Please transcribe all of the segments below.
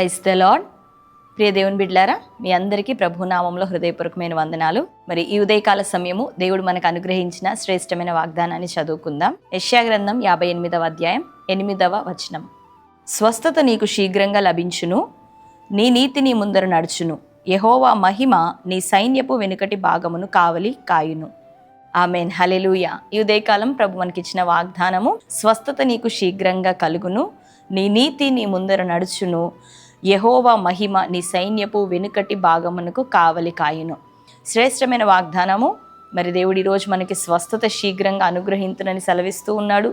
Praise the lord. ప్రియ దేవుని బిడ్డలారా, మీ అందరికీ ప్రభునామంలో హృదయపూర్వకమైన వందనాలు. మరి ఈ ఉదయకాల సమయము దేవుడు మనకు అనుగ్రహించిన శ్రేష్టమైన వాగ్దానాన్ని చదువుకుందాం. యెషయా గ్రంథం 58వ అధ్యాయం 8వ వచనం. స్వస్థత నీకు శీఘ్రంగా లభించును, నీ నీతి నీ ముందర నడుచును, యెహోవా మహిమ నీ సైన్యపు వెనుకటి భాగమును కావలి కాయును. ఆమేన్, హల్లెలూయా. ఈ ఉదయకాలం ప్రభు మనకిచ్చిన వాగ్దానము, స్వస్థత నీకు శీఘ్రంగా కలుగును, నీ నీతి నీ ముందర నడుచును, యెహోవా మహిమ నీ సైన్యపు వెనుకటి భాగమునకు కావలి కాయును. శ్రేష్టమైన వాగ్దానము. మరి దేవుడు ఈరోజు మనకి స్వస్థత శీఘ్రంగా అనుగ్రహించునని సెలవిస్తూ ఉన్నాడు.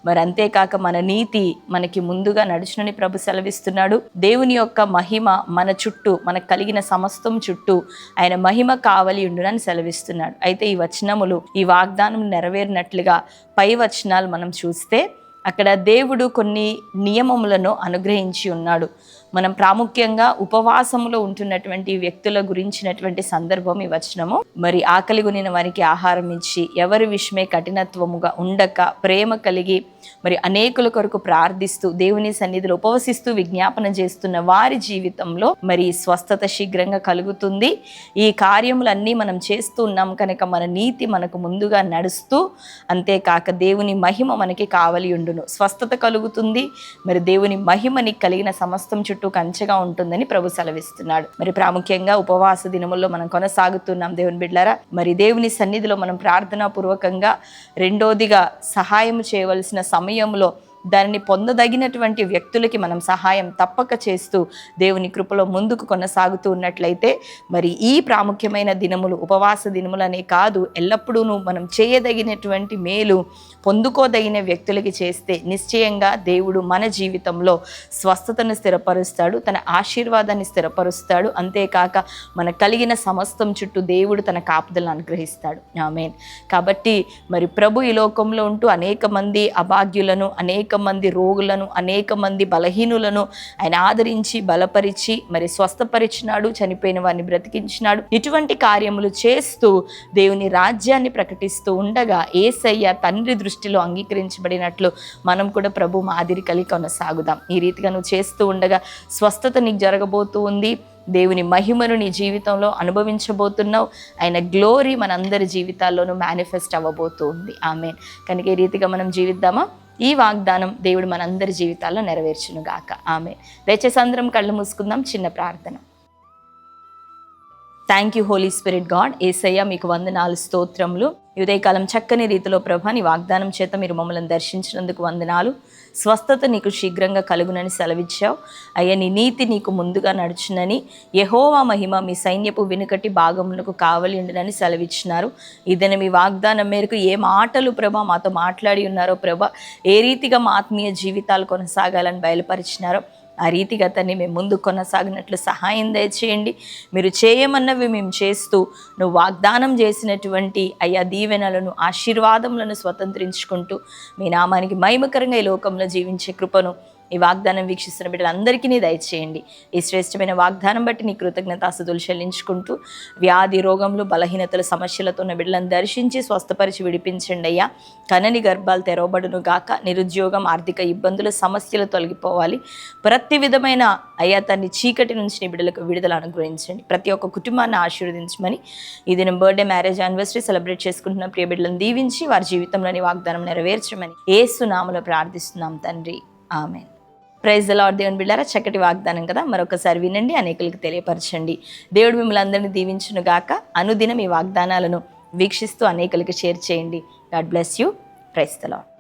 మరి అంతేకాక మన నీతి మనకి ముందుగా నడుచునని ప్రభు సెలవిస్తున్నాడు. దేవుని యొక్క మహిమ మన చుట్టూ, మనకు కలిగిన సమస్తం చుట్టూ ఆయన మహిమ కావలి ఉండునని సెలవిస్తున్నాడు. అయితే ఈ వచనములు, ఈ వాగ్దానం నెరవేరినట్లుగా పై వచనాలు మనం చూస్తే అక్కడ దేవుడు కొన్ని నియమములను అనుగ్రహించి ఉన్నాడు. మనం ప్రాముఖ్యంగా ఉపవాసములో ఉంటున్నటువంటి వ్యక్తుల గురించినటువంటి సందర్భం ఈ వచనము. మరి ఆకలి కొనిన వారికి ఆహారం ఇచ్చి, ఎవరి విషయమే కఠినత్వముగా ఉండక ప్రేమ కలిగి మరి అనేకుల కొరకు ప్రార్థిస్తూ దేవుని సన్నిధిలో ఉపవసిస్తూ విజ్ఞాపన చేస్తున్న వారి జీవితంలో మరి స్వస్థత శీఘ్రంగా కలుగుతుంది. ఈ కార్యములన్నీ మనం చేస్తూ ఉన్నాం కనుక మన నీతి మనకు ముందుగా నడుస్తూ, అంతేకాక దేవుని మహిమ మనకి కావలి ఉండును. స్వస్థత కలుగుతుంది, మరి దేవుని మహిమని కలిగిన సమస్తం చుట్టూ కంచెగా ఉంటుందని ప్రభు సెలవిస్తున్నాడు. మరి ప్రాముఖ్యంగా ఉపవాస దినముల్లో మనం కొనసాగుతున్నాం దేవుని బిడ్డలారా. మరి దేవుని సన్నిధిలో మనం ప్రార్థనా పూర్వకంగా రెండోదిగా సహాయం చేయవలసిన సమయంలో దానిని పొందదగినటువంటి వ్యక్తులకి మనం సహాయం తప్పక చేస్తూ దేవుని కృపలో ముందుకు కొనసాగుతూ ఉన్నట్లయితే మరి ఈ ప్రాముఖ్యమైన దినములు, ఉపవాస దినములనే కాదు, ఎల్లప్పుడూ మనం చేయదగినటువంటి మేలు పొందుకోదగిన వ్యక్తులకి చేస్తే నిశ్చయంగా దేవుడు మన జీవితంలో స్వస్థతను స్థిరపరుస్తాడు, తన ఆశీర్వాదాన్ని స్థిరపరుస్తాడు. అంతేకాక మన కలిగిన సమస్తం చుట్టూ దేవుడు తన కాపుదలను అనుగ్రహిస్తాడు. ఆమేన్. కాబట్టి మరి ప్రభు ఈ లోకంలో ఉంటూ అనేక మంది అభాగ్యులను, అనేక మంది రోగులను, అనేక మంది బలహీనులను ఆయన ఆదరించి బలపరిచి మరి స్వస్థపరిచినాడు, చనిపోయిన వారిని బ్రతికించినాడు. ఇటువంటి కార్యములు చేస్తూ దేవుని రాజ్యాన్ని ప్రకటిస్తూ ఉండగా యేసయ్య తండ్రి దృష్టిలో అంగీకరించబడినట్లు మనం కూడా ప్రభు మాదిరి కలిగి కొనసాగుదాం. ఈ రీతిగా నువ్వు చేస్తూ ఉండగా స్వస్థత నీకు జరగబోతూ ఉంది. దేవుని మహిమను నీ జీవితంలో అనుభవించబోతున్నావు. ఆయన గ్లోరీ మనందరి జీవితాల్లోనూ మేనిఫెస్ట్ అవ్వబోతూ ఉంది. ఆమేన్. కనుక ఈ రీతిగా మనం జీవిద్దామా? ఈ వాగ్దానం దేవుడు మనందరి జీవితాల్లో నెరవేర్చును గాక. ఆమేన్. దయచేసి అందరం కళ్ళు మూసుకుందాం. చిన్న ప్రార్థన. Thank you Holy Spirit God. యేసయ్య మీకు వందనాలు, స్తోత్రములు. ఉదయకాలం చక్కని రీతిలో ప్రభా నీ వాగ్దానం చేత మీరు మమ్మల్ని దర్శించినందుకు వందనాలు. స్వస్థత నీకు శీఘ్రంగా కలుగునని సెలవిచ్చావు అయ్యా. నీ నీతి నీకు ముందుగా నడుచునని, యెహోవా మహిమ మీ సైన్యపు వెనుకటి భాగమునకు కావలి ఉండునని సెలవిచ్చినారు. ఇదని మీ వాగ్దానం మేరకు ఏ మాటలు ప్రభా మాతో మాట్లాడి ఉన్నారో ప్రభా, ఏ రీతిగా మా ఆత్మీయ జీవితాలు కొనసాగాలని బయలుపరిచినారో ఆ రీతిగా తన్ని మేము ముందు కొనసాగినట్లు సహాయం దయచేయండి. మీరు చేయమన్నవి మేము చేస్తూ నువ్వు వాగ్దానం చేసినటువంటి అయ్యా దీవెనలను, ఆశీర్వాదములను స్వతంత్రించుకుంటూ మీ నామానికి మహిమకరంగా ఈ లోకంలో జీవించే కృపను ఈ వాగ్దానం వీక్షిస్తున్న బిడ్డలందరికీ నీ దయచేయండి. ఈ శ్రేష్టమైన వాగ్దానం బట్టి నీ కృతజ్ఞతాస్తుతులు చెల్లించుకుంటూ వ్యాధి, రోగములు, బలహీనతల సమస్యలతో ఉన్న బిడ్డలను దర్శించి స్వస్థపరిచి విడిపించండి అయ్యా. కనని గర్భాలు తెరవబడును గాక. నిరుద్యోగం, ఆర్థిక ఇబ్బందులు, సమస్యలు తొలగిపోవాలి. ప్రతి విధమైన అయ్యా తన్ని చీకటి నుంచి నీ బిడ్డలకు విడుదల అనుగ్రహించండి. ప్రతి ఒక్క కుటుంబాన్ని ఆశీర్వదించమని, ఈ దినం బర్త్డే, మ్యారేజ్, యానివర్సరీ సెలబ్రేట్ చేసుకుంటున్న ప్రియ బిడ్డలను దీవించి వారి జీవితంలోని వాగ్దానం నెరవేర్చమని యేసు నామములో ప్రార్థిస్తున్నాం తండ్రి. ఆమేన్. Praise the Lord. దేవుని బిడ్డలారా, చక్కటి వాగ్దానం కదా, మరొకసారి వినండి, అనేకులకు తెలియపరచండి. దేవుడు మిమ్మల్ని అందరినీ దీవించును గాక. అనుదినం ఈ వాగ్దానాలను వీక్షిస్తూ అనేకులకు షేర్ చేయండి. God bless you. Praise the lord.